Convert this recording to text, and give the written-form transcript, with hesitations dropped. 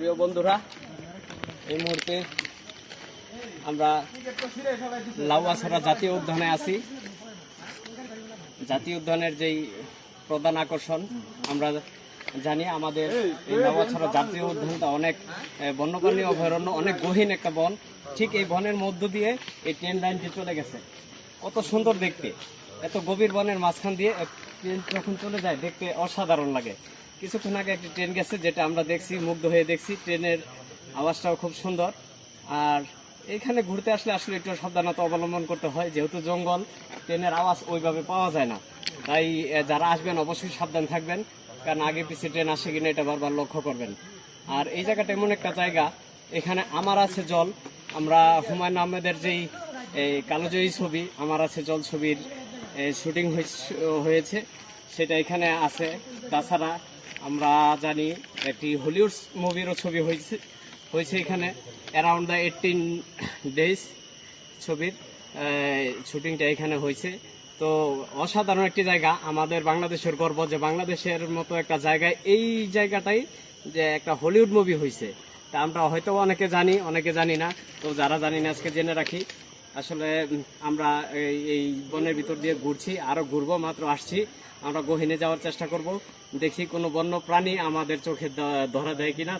প্রিয় বন্ধুরা, এই মুহূর্তে আমরা লাউয়াছড়া জাতীয় উদ্যানে আছি। জাতীয় উদ্যানের যেই প্রধান আকর্ষণ আমরা জানি, আমাদের এই লাউয়াছড়া জাতীয় উদ্যানটা অনেক বন্যপ্রাণী অভয়ারণ্য, অনেক গহীন একটা বন। ঠিক এই বনের মধ্য দিয়ে এই ট্রেন লাইনটি চলে গেছে। কত সুন্দর দেখতে! এত গভীর বনের মাঝখান দিয়ে ট্রেন যখন চলে যায় দেখতে অসাধারণ লাগে। কিছুক্ষণ আগে একটি ট্রেন গেছে, যেটা আমরা দেখছি, মুগ্ধ হয়ে দেখছি। ট্রেনের আওয়াজটাও খুব সুন্দর। আর এইখানে ঘুরতে আসলে একটু সাবধানতা অবলম্বন করতে হয়, যেহেতু জঙ্গল, ট্রেনের আওয়াজ ওইভাবে পাওয়া যায় না। তাই যারা আসবেন অবশ্যই সাবধান থাকবেন, কারণ আগে পিছিয়ে ট্রেন আসে কিনা এটা বারবার লক্ষ্য করবেন। আর এই জায়গাটা এমন একটা জায়গা, এখানে আমার আছে জল। আমরা হুমায়ুন আহমেদের যেই কালোজয়ী ছবি আমার আছে জল ছবির শুটিং হয়েছে, সেটা এখানে আছে। তাছাড়া আমরা জানি একটি হলিউড মুভিরও ছবি হয়েছে এখানে। অ্যারাউন্ড দ্য 18 ডেজ ছবির শুটিংটা এখানে হয়েছে। তো অসাধারণ একটি জায়গা, আমাদের বাংলাদেশের গর্ব যে বাংলাদেশের মতো একটা জায়গায় এই জায়গাটাই যে একটা হলিউড মুভি হয়েছে। তা আমরা হয়তো অনেকে জানি, অনেকে জানি না। তো যারা জানি না আজকে জেনে রাখি। আসলে আমরা এই বনের ভিতর দিয়ে ঘুরছি, আরো ঘুরবো, মাত্র আসছি। আমরা গহীনে যাওয়ার চেষ্টা করব, দেখি কোনো বন্য প্রাণী আমাদের চোখে ধরা দেয় কিনা।